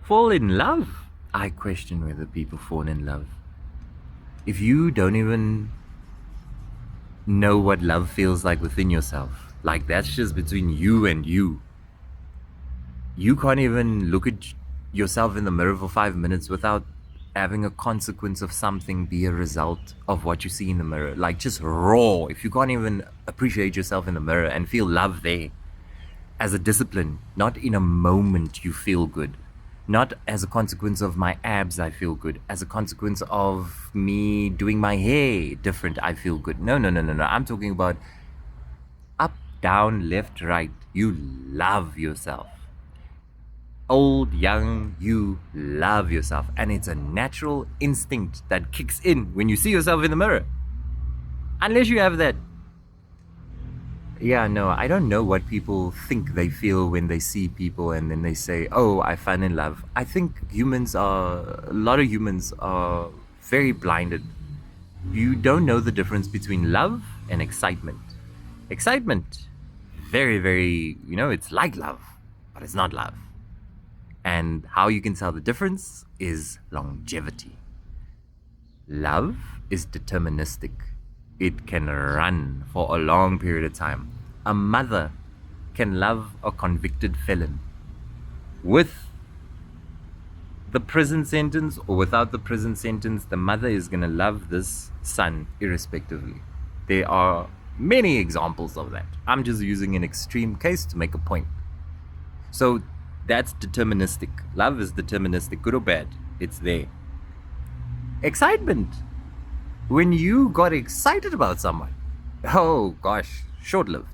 Fall in love? I question whether people fall in love. If you don't even know what love feels like within yourself, like that's just between you and you can't even look at yourself in the mirror for 5 minutes without having a consequence of something be a result of what you see in the mirror. Like just raw. If you can't even appreciate yourself in the mirror and feel love there as a discipline, not in a moment you feel good, not as a consequence of my abs, I feel good, as a consequence of me doing my hair different, I feel good. No, no, no, no, no. I'm talking about up, down, left, right. You love yourself. Old, young, you love yourself. And it's a natural instinct that kicks in when you see yourself in the mirror. Unless you have that. Yeah, no, I don't know what people think they feel when they see people and then they say, oh, I fell in love. I think a lot of humans are very blinded. You don't know the difference between love and excitement. Excitement, very, very, it's like love, but it's not love. And how you can tell the difference is longevity. Love is deterministic. It can run for a long period of time. A mother can love a convicted felon with the prison sentence or without the prison sentence. The mother is going to love this son irrespectively. There are many examples of that. I'm just using an extreme case to make a point. So that's deterministic. Love is deterministic, good or bad. It's there. Excitement. When you got excited about someone, oh gosh, short lived.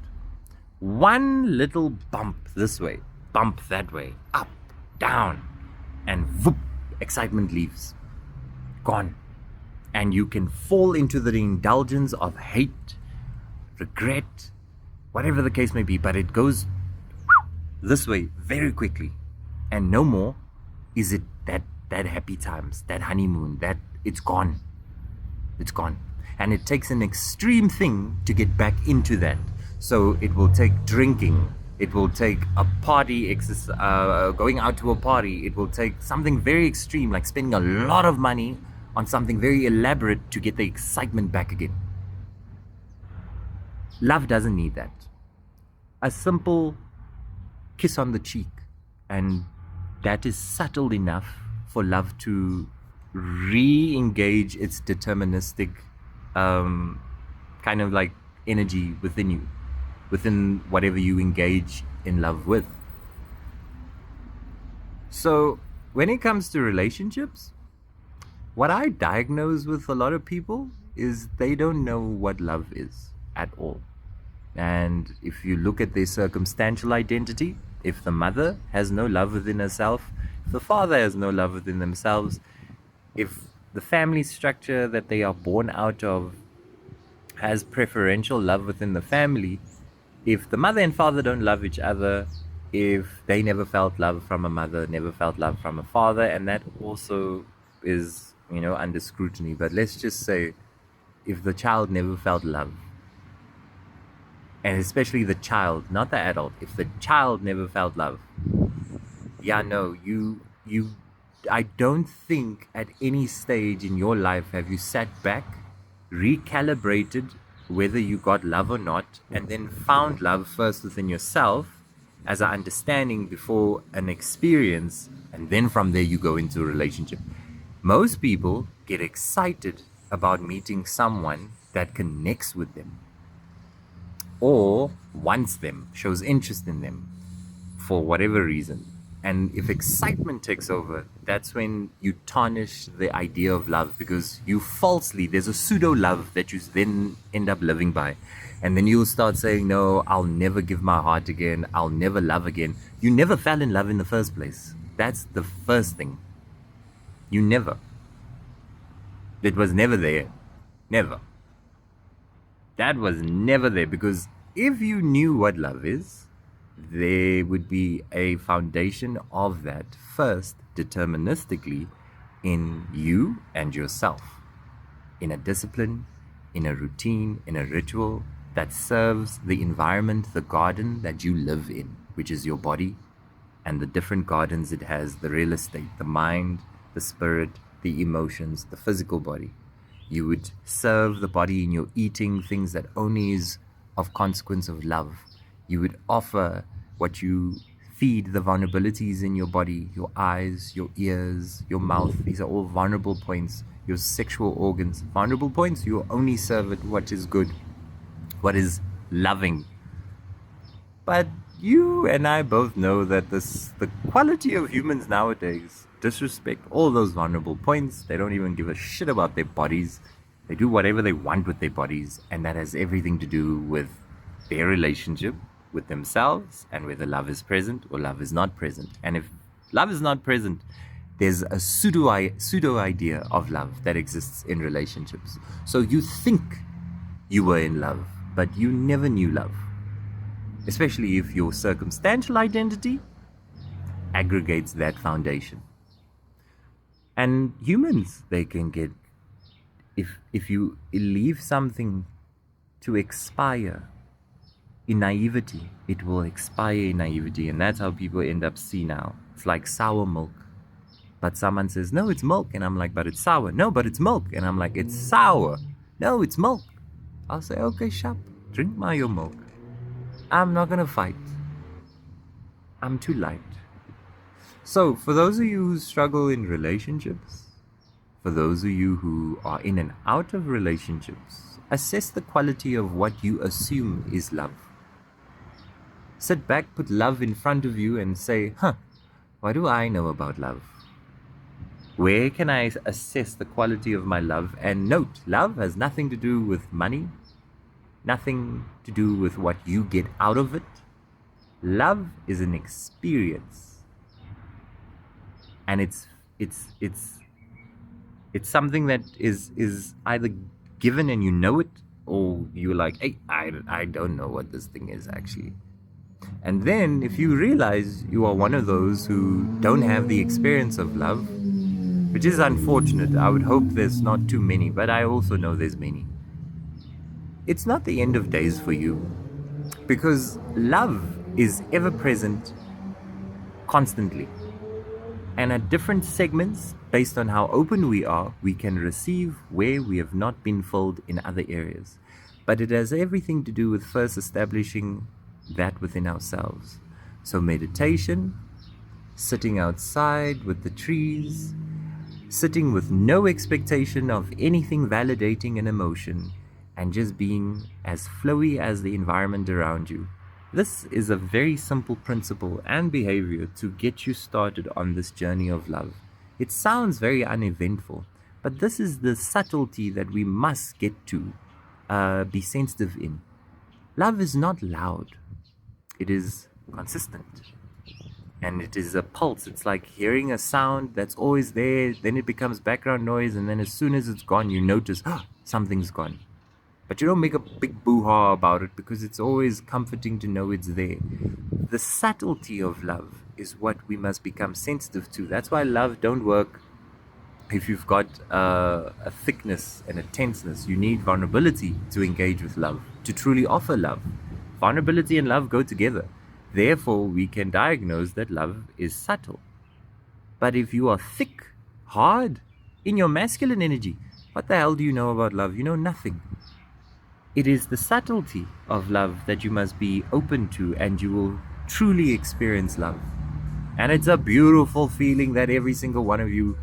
One little bump this way, bump that way, up, down, and whoop, excitement leaves. Gone. And you can fall into the indulgence of hate, regret, whatever the case may be, but it goes this way very quickly. And no more is it that happy times, that honeymoon, that it's gone. It's gone. And it takes an extreme thing to get back into that. So it will take drinking. It will take a party, going out to a party. It will take something very extreme, like spending a lot of money on something very elaborate to get the excitement back again. Love doesn't need that. A simple kiss on the cheek, and that is subtle enough for love to re-engage its deterministic kind of like energy within you, within whatever you engage in love with. So when it comes to relationships, what I diagnose with a lot of people is they don't know what love is at all. And if you look at their circumstantial identity, if the mother has no love within herself, if the father has no love within themselves, if the family structure that they are born out of has preferential love within the family, if the mother and father don't love each other, if they never felt love from a mother, never felt love from a father, and that also is, under scrutiny. But let's just say if the child never felt love, and especially the child, not the adult, if the child never felt love, I don't think at any stage in your life have you sat back, recalibrated whether you got love or not, and then found love first within yourself as an understanding before an experience, and then from there you go into a relationship. Most people get excited about meeting someone that connects with them or wants them, shows interest in them for whatever reason. And if excitement takes over, that's when you tarnish the idea of love, because there's a pseudo love that you then end up living by. And then you'll start saying, no, I'll never give my heart again. I'll never love again. You never fell in love in the first place. That's the first thing. You never. It was never there. Never. That was never there, because if you knew what love is, there would be a foundation of that first deterministically in you and yourself, in a discipline, in a routine, in a ritual that serves the environment, the garden that you live in, which is your body, and the different gardens it has, the real estate, the mind, the spirit, the emotions, the physical body. You would serve the body in your eating things that only is of consequence of love. You would offer what you feed, the vulnerabilities in your body, your eyes, your ears, your mouth. These are all vulnerable points. Your sexual organs, vulnerable points. You only serve it what is good, what is loving. But you and I both know that the quality of humans nowadays disrespect all those vulnerable points. They don't even give a shit about their bodies. They do whatever they want with their bodies, and that has everything to do with their relationship with themselves and whether love is present or love is not present. And if love is not present, there's a pseudo idea of love that exists in relationships. So you think you were in love, but you never knew love, especially if your circumstantial identity aggregates that foundation. And humans, they can get, if you leave something to expire in naivety, it will expire in naivety, and that's how people end up senile. It's like sour milk. But someone says, no, it's milk, and I'm like, but it's sour. No, but it's milk, and I'm like, it's sour. No, it's milk. I'll say, okay, shut up, drink your milk. I'm not gonna fight. I'm too light. So, for those of you who struggle in relationships, for those of you who are in and out of relationships, assess the quality of what you assume is love. Sit back, put love in front of you and say, what do I know about love? Where can I assess the quality of my love? And note, love has nothing to do with money, nothing to do with what you get out of it. Love is an experience, and it's something that is either given and you know it, or you're like, hey, I don't know what this thing is actually. And then if you realize you are one of those who don't have the experience of love, which is unfortunate, I would hope there's not too many, but I also know there's many. It's not the end of days for you, because love is ever present constantly. And at different segments, based on how open we are, we can receive where we have not been filled in other areas. But it has everything to do with first establishing that within ourselves. So meditation, sitting outside with the trees, sitting with no expectation of anything validating an emotion, and just being as flowy as the environment around you. This is a very simple principle and behavior to get you started on this journey of love. It sounds very uneventful, but this is the subtlety that we must get to be sensitive in. Love is not loud. It is consistent. And it is a pulse. It's like hearing a sound that's always there, then it becomes background noise, and then as soon as it's gone, you notice, something's gone. But you don't make a big boo-ha about it, because it's always comforting to know it's there. The subtlety of love is what we must become sensitive to. That's why love don't work if you've got a thickness and a tenseness. You need vulnerability to engage with love, to truly offer love. Vulnerability and love go together. Therefore, we can diagnose that love is subtle. But if you are thick, hard, in your masculine energy, what the hell do you know about love? You know nothing. It is the subtlety of love that you must be open to, and you will truly experience love. And it's a beautiful feeling that every single one of you,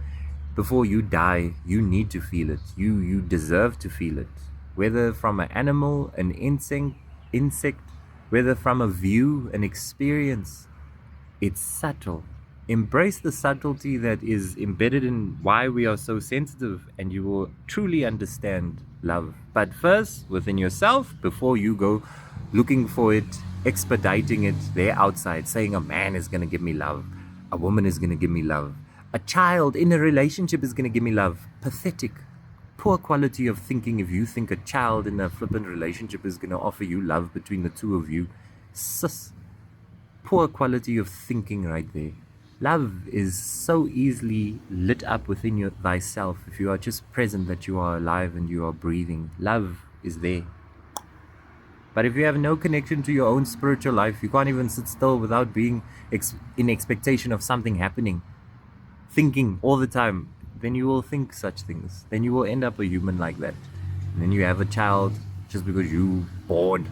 before you die, you need to feel it. You deserve to feel it. Whether from an animal, an insect, whether from a view, an experience, it's subtle. Embrace the subtlety that is embedded in why we are so sensitive, and you will truly understand love. But first, within yourself, before you go looking for it, expediting it there outside, saying a man is going to give me love, a woman is going to give me love, a child in a relationship is going to give me love. Pathetic. Poor quality of thinking if you think a child in a flippant relationship is going to offer you love between the two of you. Sus. Poor quality of thinking right there. Love is so easily lit up within thyself if you are just present that you are alive and you are breathing. Love is there. But if you have no connection to your own spiritual life, you can't even sit still without being in expectation of something happening, thinking all the time, then you will think such things. Then you will end up a human like that. And then you have a child just because you bored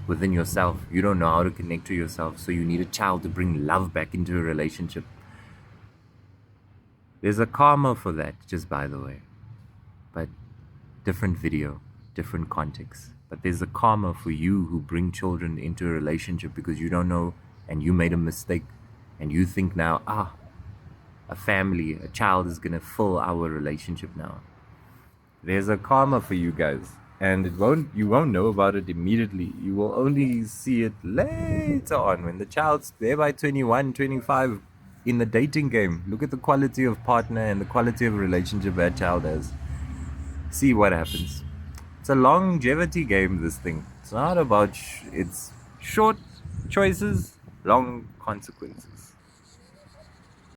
within yourself. You don't know how to connect to yourself. So you need a child to bring love back into a relationship. There's a karma for that, just by the way. But different video, different context. But there's a karma for you who bring children into a relationship because you don't know and you made a mistake and you think now, a family, a child is gonna fill our relationship now. There's a karma for you guys. And you won't know about it immediately. You will only see it later on when the child's there by 21, 25 in the dating game. Look at the quality of partner and the quality of relationship that child has. See what happens. It's a longevity game, this thing. It's not about, it's short choices, long consequences.